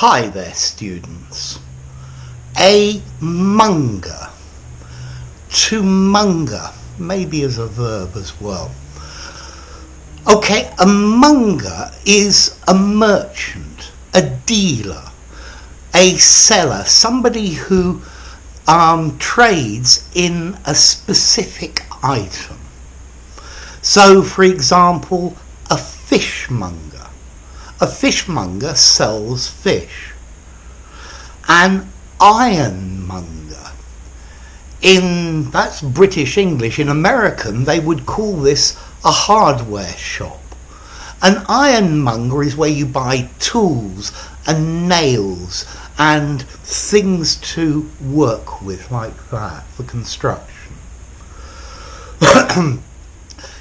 Hi there, students. A monger. To monger, maybe as a verb as well. Okay, a monger is a merchant, a dealer, a seller, somebody who trades in a specific item. So, for example, a fishmonger. A fishmonger sells fish. An ironmonger. That's British English. In American, they would call this a hardware shop. An ironmonger is where you buy tools and nails and things to work with like that for construction.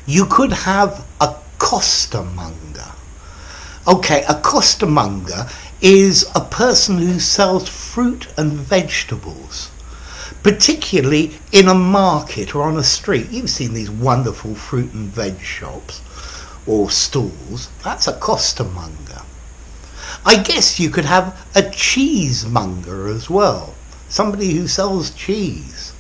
You could have a costermonger. Okay, a costermonger is a person who sells fruit and vegetables, particularly in a market or on a street. You've seen these wonderful fruit and veg shops or stalls. That's a costermonger. I guess you could have a cheesemonger as well, somebody who sells cheese.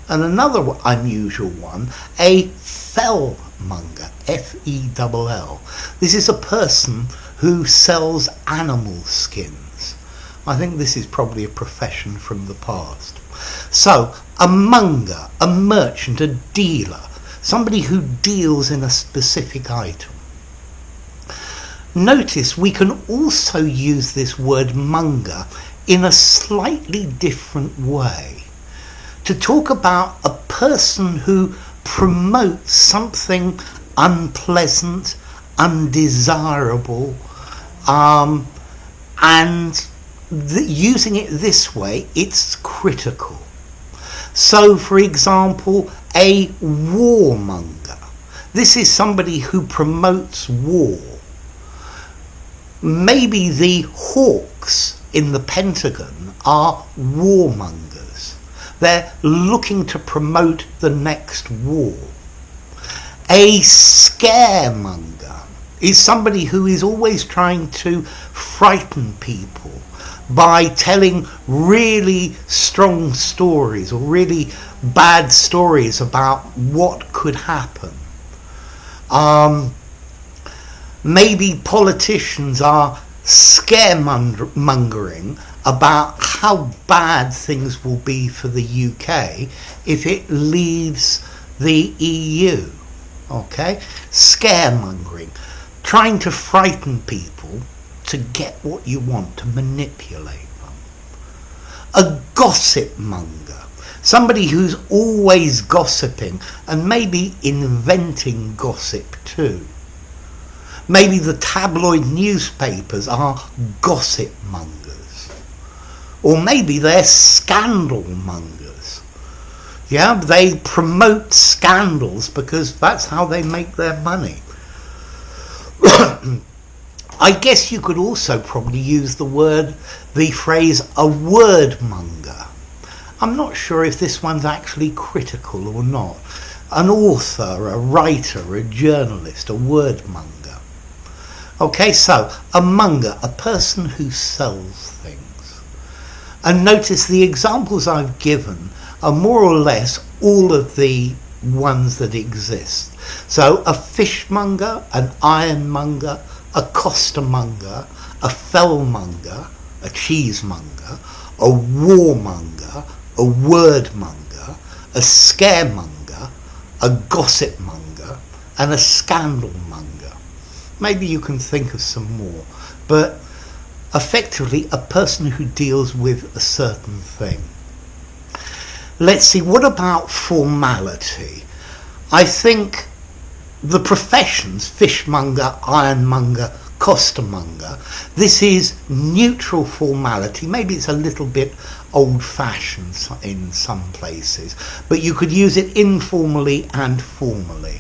And another unusual one, a fellmonger, F-E-L-L. This is a person who sells animal skins. I think this is probably a profession from the past. So, a monger, a merchant, a dealer, somebody who deals in a specific item. Notice we can also use this word monger in a slightly different way to talk about a person who promotes something unpleasant, undesirable, and using it this way, it's critical. So, for example, a warmonger. This is somebody who promotes war. Maybe the hawks in the Pentagon are warmongers. They're looking to promote the next war. A scaremonger is somebody who is always trying to frighten people by telling really strong stories or really bad stories about what could happen. Maybe politicians are scaremongering about how bad things will be for the UK if it leaves the EU. Okay? Scaremongering. Trying to frighten people to get what you want, to manipulate them. A gossipmonger. Somebody who's always gossiping and maybe inventing gossip too. Maybe the tabloid newspapers are gossip mongers. Or maybe they're scandalmongers. Yeah, they promote scandals because that's how they make their money. I guess you could also probably use the phrase a wordmonger. I'm not sure if this one's actually critical or not. An author, a writer, a journalist, a wordmonger. Okay, so a monger, a person who sells things. And notice the examples I've given are more or less all of the ones that exist. So a fishmonger, an ironmonger, a costermonger, a fellmonger, a cheesemonger, a warmonger, a wordmonger, a scaremonger, a gossipmonger, and a scandalmonger. Maybe you can think of some more, but effectively a person who deals with a certain thing. Let's see, what about formality? I think the professions, fishmonger, ironmonger, costermonger, this is neutral formality. Maybe it's a little bit old-fashioned in some places, but you could use it informally and formally.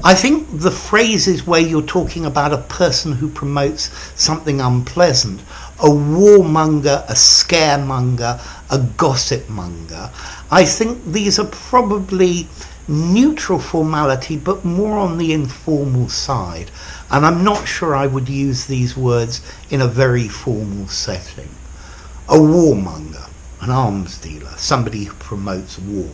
I think the phrases where you're talking about a person who promotes something unpleasant, a warmonger, a scaremonger, a gossipmonger, I think these are probably neutral formality but more on the informal side. and I'm not sure I would use these words in a very formal setting. A warmonger, an arms dealer, somebody who promotes war,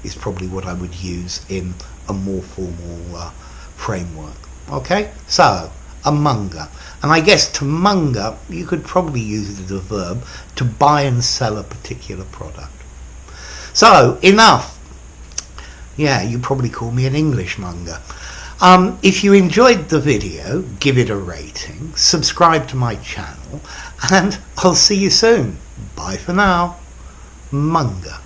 is probably what I would use in a more formal framework. Okay, so a monger, and I guess to monger you could probably use it as a verb, to buy and sell a particular product. So enough. Yeah, you probably call me an English monger. If you enjoyed the video, give it a rating, subscribe to my channel, and I'll see you soon. Bye for now. Monger.